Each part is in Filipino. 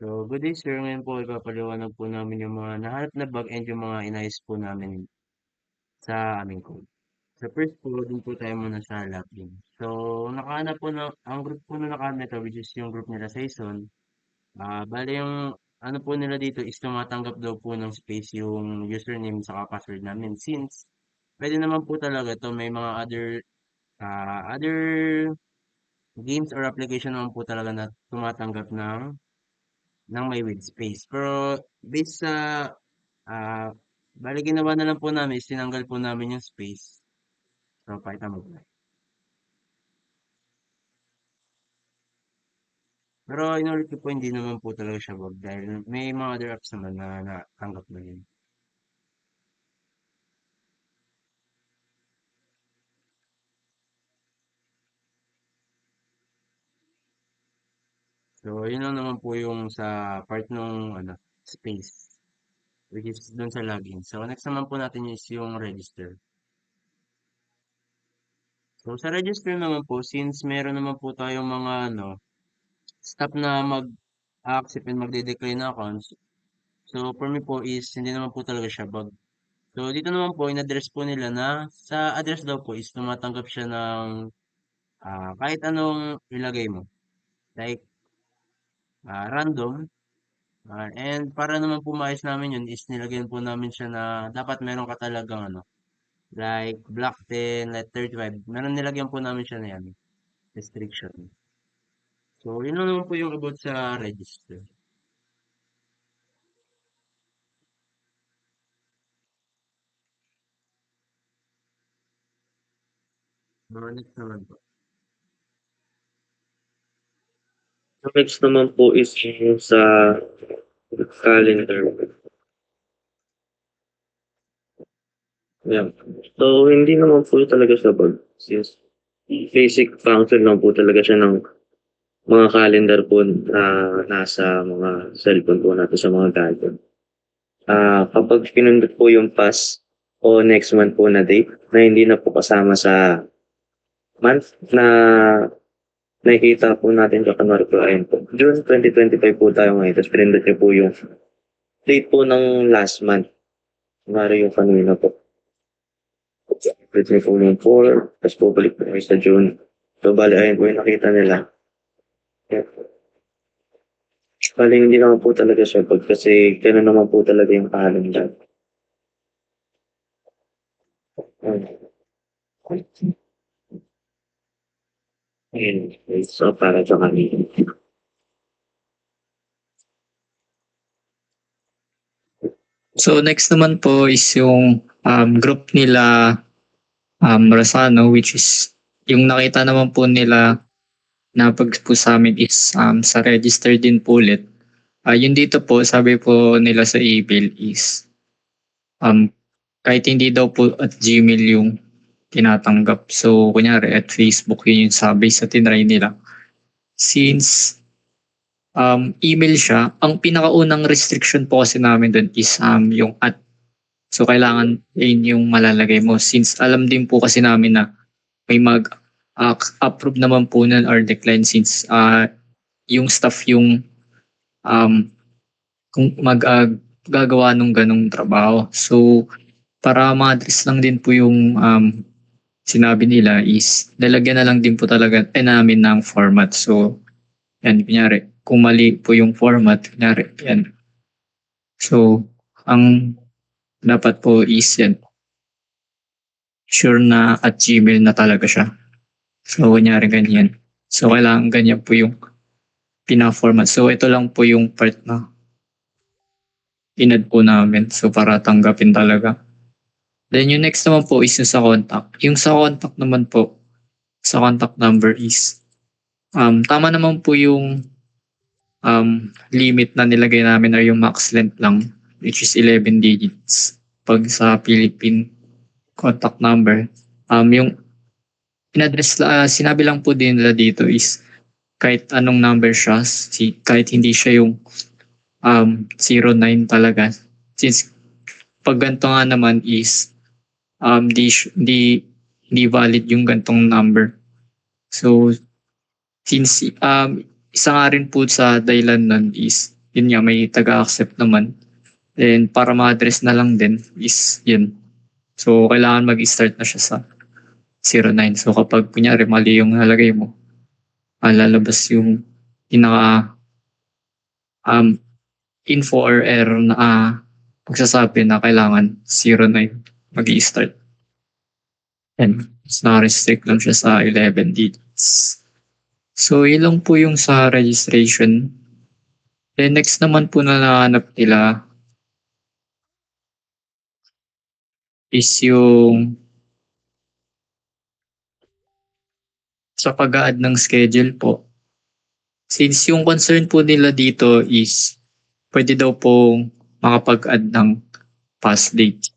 So, good day sir. Ngayon po ipapaliwanag po namin yung mga nahanap na bug and yung mga inayos po namin sa aming code. So, first po, dun po tayo muna sa login. So, nakahanap po na, ang group po na nakahanap nito, which is yung group nila Saison. Bali yung ano po nila dito is tumatanggap daw po ng space yung username sa password namin. Since, pwede naman po talaga to may mga other games or application naman po talaga na tumatanggap ng may with space. Pero based sa ah bale ginawa na lang po namin is tinanggal po namin yung space. So pakita mo po. Pero inulit ko po hindi naman po talaga siya wag dahil may mga other apps naman na natanggap na yun. So yun lang naman po yung sa part ng ano space which is dun sa login. So next naman po natin is yung register. So sa register naman po since meron naman po tayong mga staff na mag-accept and magde-decline na accounts. So, for me po is hindi naman po talaga siya bug. So, dito naman po, in-address po nila na sa address daw po is tumatanggap siya ng kahit anong ilagay mo. Like, random. And para naman po maayos namin yun is nilagyan po namin siya na dapat meron ka talagang like block 10, like 35. Meron nilagyan po namin siya na yan. Restriction. So, yun lang naman po yung about sa register. Next naman po. Next naman po is yung sa calendar. Yeah. So, hindi naman po talaga siya bug. Since basic function lang po talaga siya ng mga calendar po na nasa mga cellphone po natin sa mga gadget. Kapag pinindot po yung past o next month po na date na hindi na po kasama sa month na nakikita po natin sa kunwari po ayun po. June 2025 po tayo ngayon. Tapos pinindot niyo po yung date po ng last month. Kunwari yung kanina po. Click niyo po yung 4, tapos bubalik po kayo sa June. So, bali, ayun po yung nakita nila. Yeah. Bali, hindi naman po talaga siya pag kasi gano'n naman po talaga yung calendar. Ayun. So, para sa kanina. So next naman po is yung group nila Rosano, which is yung nakita naman po nila na pag po sa amin is sa register din po ulit. Yun dito po sabi po nila sa email is um, kahit hindi daw po at Gmail yung tinatanggap. So kunyari at Facebook yun yung sabi sa tinry nila. Since email siya, ang pinakaunang restriction po kasi namin doon is yung at. So kailangan yun yung malalagay mo since alam din po kasi namin na may approve naman po nun or decline since yung staff yung um, kung gagawa nung ganong trabaho. So para ma-address lang din po yung sinabi nila is lalagyan na lang din po talaga namin ng format. So yan, kunyari, kung mali po yung format, kunyari, yan. So, ang dapat po is yan, sure na at Gmail na talaga siya. So, kunyari ganyan. So, kailangan ganyan po yung pina-format. So, ito lang po yung part na inad po namin. So, para tanggapin talaga. Then, yung next naman po is yung sa contact. Yung sa contact naman po, sa contact number is, tama naman po yung limit na nilagay namin ay yung max length lang, which is 11 digits. Pag sa Philippine contact number, yung in-address, sinabi lang po din nila dito is kahit anong number siya, kahit hindi siya yung 09 talaga. Since pag ganito nga naman is di valid yung gantong number. So, since isa nga rin po sa dahilan nun is yun nga, may taga-accept naman. Then, para ma-address na lang din is yun. So, kailangan mag-start na siya sa 09. So, kapag kunyari mali yung nalagay mo, lalabas yung pinaka info or error na magsasabi na kailangan 09 mag-i-start. And na-restrict lang siya sa 11 digits. So, yun lang po yung sa registration. Then, next naman po na nahanap nila is yung sa pag-a-add ng schedule po. Since yung concern po nila dito is pwede daw pong makapag-add ng past date.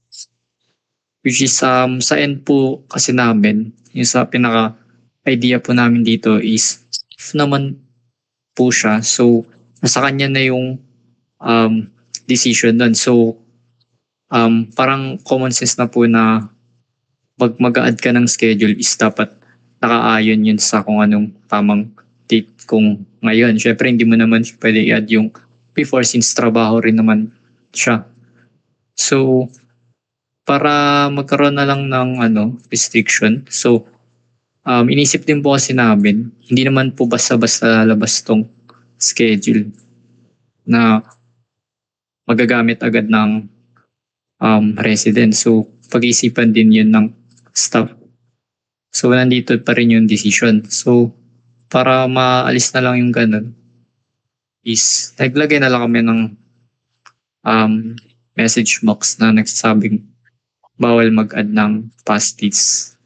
Which is sa end po kasi namin, yung sa pinaka idea po namin dito is if naman po siya. So, nasa kanya na yung decision doon. So, parang common sense na po na pag mag-a-add ka ng schedule is dapat nakaayon yun sa kung anong tamang date kung ngayon. Syempre, hindi mo naman pwede i-add yung before since trabaho rin naman siya. So, para magkaroon na lang ng restriction. So, inisip din po kasi namin, hindi naman po basta-basta lalabas tong schedule na magagamit agad ng resident. So, pag-iisipan din yun ng staff. So, nandito pa rin yung decision. So, para maalis na lang yung ganun, is naglagay na lang kami ng message box na nagsasabing bawal mag-add ng past dates.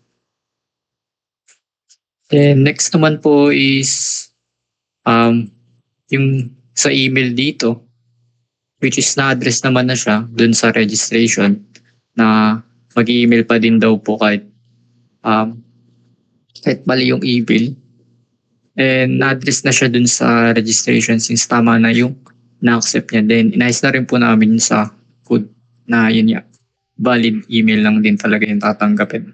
Then next naman po is yung sa email dito, which is na-address naman na siya dun sa registration na mag-email pa din daw po kahit mali yung email. And na-address na siya dun sa registration since tama na yung na-accept niya. Then inayos na rin po namin sa code na yun niya. Valid email lang din talaga yung tatanggapin.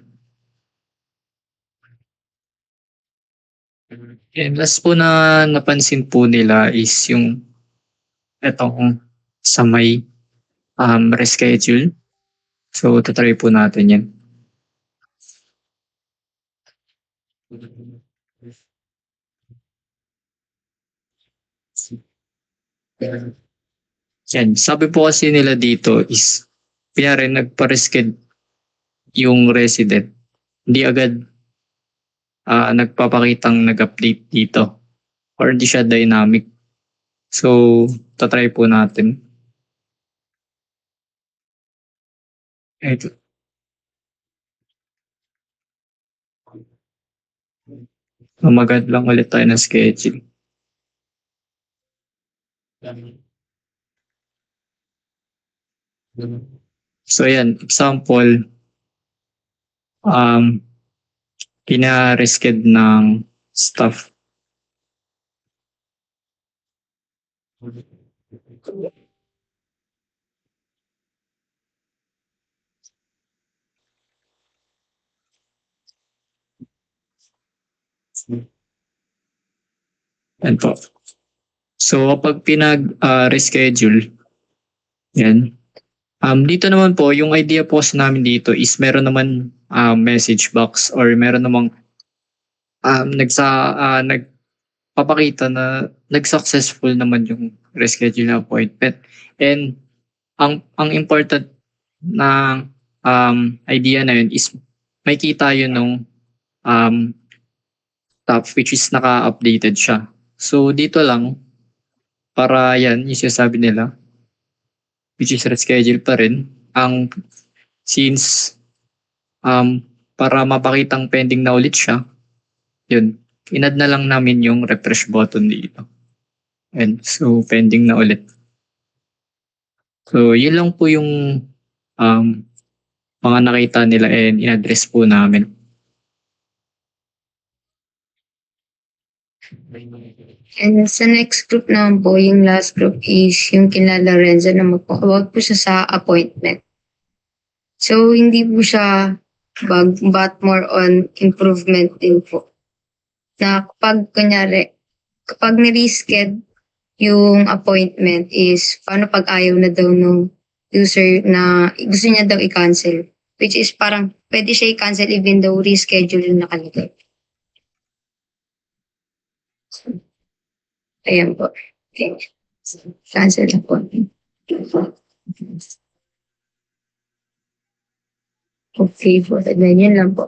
And last po na napansin po nila is yung etong sa may reschedule. So, tatry po natin yan. Yan. Sabi po kasi nila dito is kaya rin nagpa-reschedule yung resident. Hindi agad nagpapakitang nag-update dito or hindi siya dynamic. So, tatry po natin. Ito. Mag-add lang ulit tayo ng schedule. So, yan. Example, pina-reschedule ng staff. Yan po. So, kapag pinag-reschedule, yan. Dito naman po, yung idea po sa namin dito is meron naman message box or meron namang nagpapakita na nag-successful naman yung reschedule na appointment. And ang important na idea na yun is may kita yun nung top which is naka-updated siya. So dito lang, para yan, yung sinasabi nila, which is reschedule pa rin, since para mapakitang pending na ulit siya, yun, inad na lang namin yung refresh button dito. And so, pending na ulit. So, yun lang po yung mga nakita nila and in-address po namin. And sa next group naman po, yung last group is yung kina Lorenzo na magpakawag po siya sa appointment. So, hindi po siya bug, but more on improvement din po. Na kapag kunyari, kapag nireschedule yung appointment is paano pag ayaw na daw nung user na gusto niya daw i-cancel. Which is parang pwede siya i-cancel even though reschedule yung nakalagay. Ayan po. Okay. Cancel na po. Okay po. Ganyan lang po.